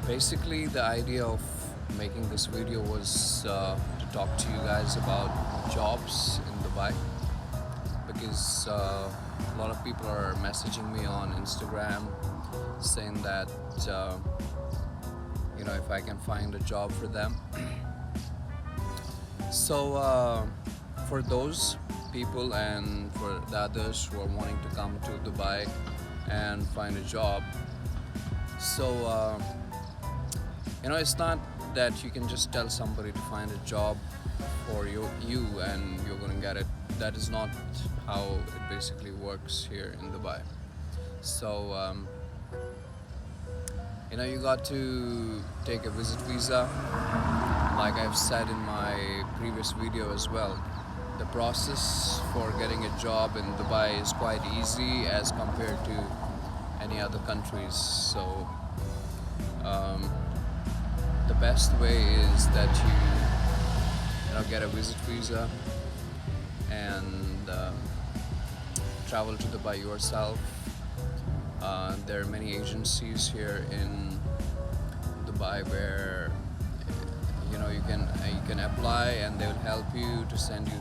Basically, the idea of making this video was to talk to you guys about jobs in Dubai because a lot of people are messaging me on Instagram saying that if I can find a job for them. So for those people and for the others who are wanting to come to Dubai and find a job, so it's not that you can just tell somebody to find a job for you and you're going to get it. That is not how it basically works here in Dubai. So you got to take a visit visa, like I've said in my previous video as well. The process for getting a job in Dubai is quite easy as compared to any other countries. So the best way is that you get a visit visa and travel to Dubai yourself. There are many agencies here in Dubai where you can apply and they will help you to send you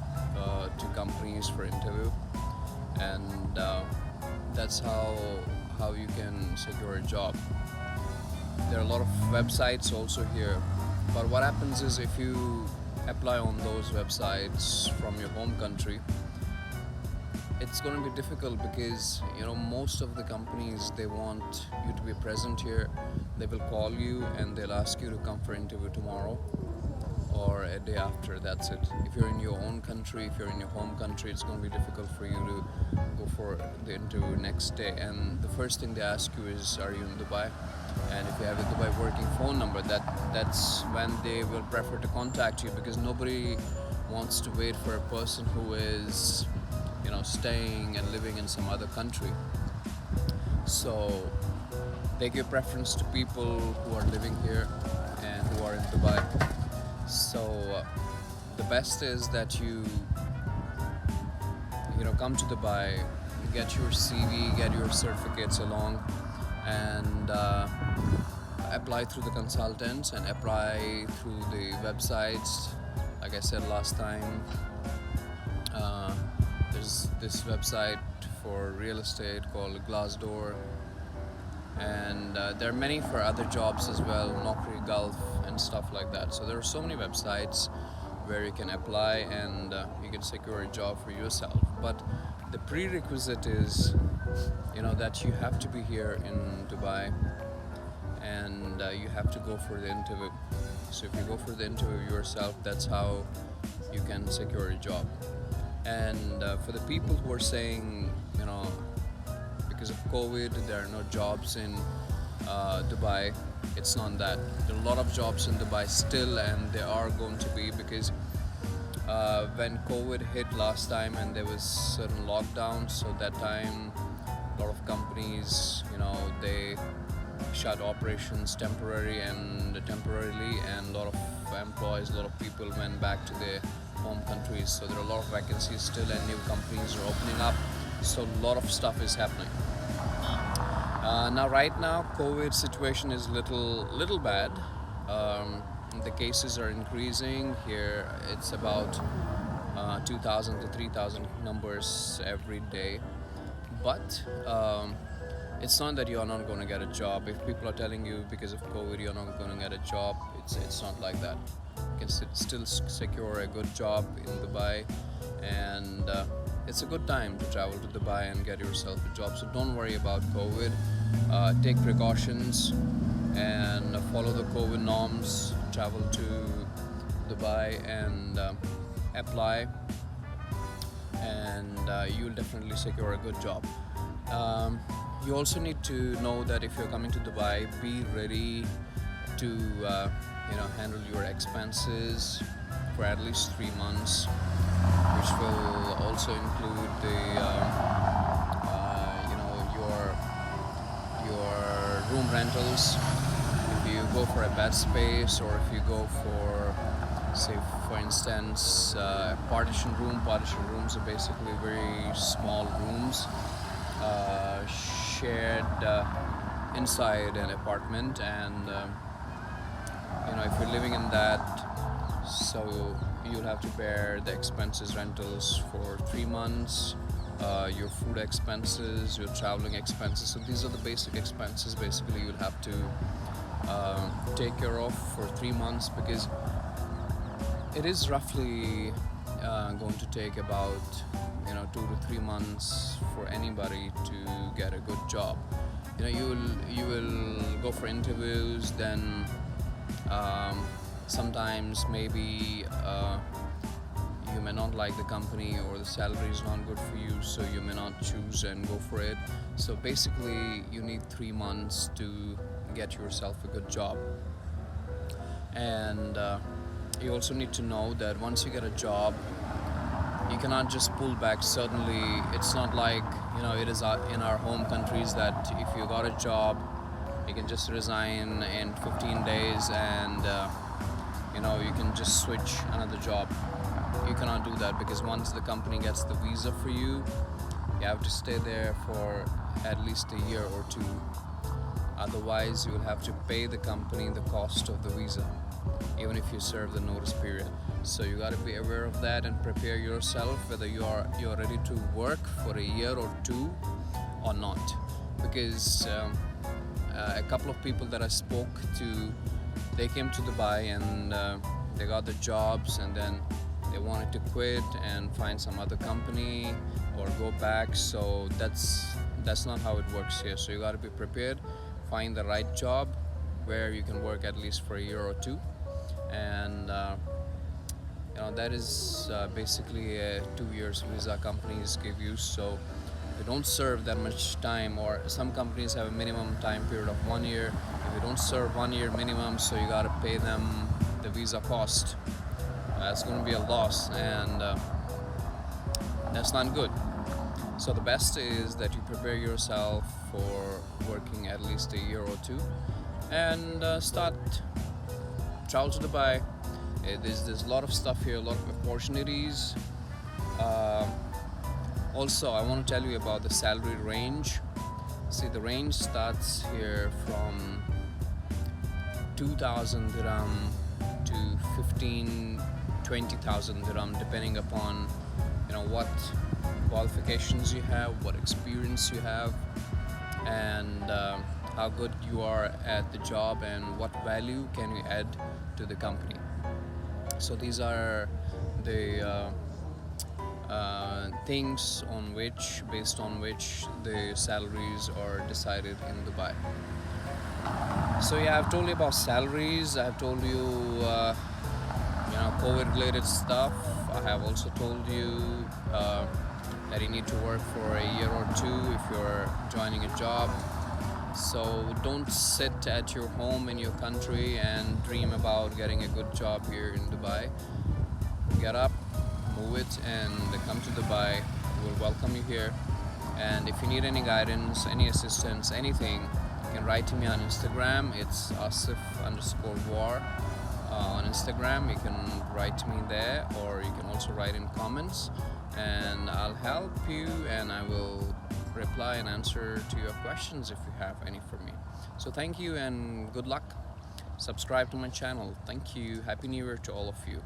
to companies for interview, and that's how you can secure a job. There are a lot of websites also here, but what happens is if you apply on those websites from your home country, it's going to be difficult because most of the companies, they want you to be present here. They will call you and they'll ask you to come for interview tomorrow or a day after. That's it. If you're in your own country, if you're in your home country, it's going to be difficult for you to go for the interview next day. And the first thing they ask you is, are you in Dubai? And if you have a Dubai working phone number, that's when they will prefer to contact you, because nobody wants to wait for a person who is staying and living in some other country. So they give preference to people who are living here and who are in Dubai. So the best is that you come to Dubai, get your CV, get your certificates along, and apply through the consultants and apply through the websites. Like I said last time, there's this website for real estate called Glassdoor, and there are many for other jobs as well, Naukri Gulf and stuff like that. So there are so many websites where you can apply and you can secure a job for yourself. But the prerequisite is that you have to be here in Dubai and you have to go for the interview. So if you go for the interview yourself, that's how you can secure a job. And for the people who are saying, because of COVID, there are no jobs in Dubai, it's not that. There are a lot of jobs in Dubai still, and there are going to be, because when COVID hit last time and there was certain lockdowns, so that time a lot of companies, they shut operations temporarily, and a lot of employees, a lot of people went back to their home countries. So there are a lot of vacancies still, and new companies are opening up. So a lot of stuff is happening. Right now, COVID situation is little bad. The cases are increasing here. It's about 2,000 to 3,000 numbers every day. But it's not that you're not going to get a job. If people are telling you because of COVID you're not going to get a job, it's not like that. You can still secure a good job in Dubai, and it's a good time to travel to Dubai and get yourself a job. So don't worry about COVID. Take precautions and follow the COVID norms. Travel to Dubai and apply, and you'll definitely secure a good job. You also need to know that if you're coming to Dubai, be ready to handle your expenses for at least 3 months, which will also include the your room rentals. If you go for a bed space, or if you go for, say for instance, partition rooms are basically very small rooms shared inside an apartment, and if you're living in that, so you'll have to bear the expenses, rentals for 3 months, your food expenses, your traveling expenses. So these are the basic expenses basically you'll have to take care of for 3 months, because it is roughly going to take about 2 to 3 months for anybody to get a good job. You will go for interviews, then sometimes maybe you may not like the company, or the salary is not good for you, so you may not choose and go for it. So basically you need 3 months to get yourself a good job. And you also need to know that once you get a job, you cannot just pull back suddenly. It's not like it is in our home countries that if you got a job, you can just resign in 15 days and you can just switch another job. You cannot do that, because once the company gets the visa for you, you have to stay there for at least a year or two. Otherwise, you will have to pay the company the cost of the visa, even if you serve the notice period. So you got to be aware of that and prepare yourself whether you're ready to work for a year or two or not. Because a couple of people that I spoke to, they came to Dubai and they got the jobs, and then they wanted to quit and find some other company or go back. So that's not how it works here. So you got to be prepared, find the right job where you can work at least for a year or two, and that is basically a 2 years visa companies give you. So you don't serve that much time, or some companies have a minimum time period of 1 year. If you don't serve 1 year minimum, so you got to pay them the visa cost. It's going to be a loss, and that's not good. So the best is that you prepare yourself for working at least a year or two, and travel to Dubai. There's a lot of stuff here, a lot of opportunities. Also, I want to tell you about the salary range. See, the range starts here from 2,000 dirham to 20,000 dirham, depending upon what qualifications you have, what experience you have, and how good you are at the job, and what value can you add to the company. So these are the things based on which the salaries are decided in Dubai. So yeah, I've told you about salaries. I've told you COVID related stuff. I have also told you that you need to work for a year or two if you're joining a job. So don't sit at your home in your country and dream about getting a good job here in Dubai. Get up, move it, and come to Dubai. We'll welcome you here. And if you need any guidance, any assistance, anything, you can write to me on Instagram. It's Asif_war on Instagram. You can write to me there, or you can also write in comments, and I'll help you, and I will reply and answer to your questions if you have any for me. So thank you and good luck. Subscribe to my channel. Thank you. Happy New Year to all of you.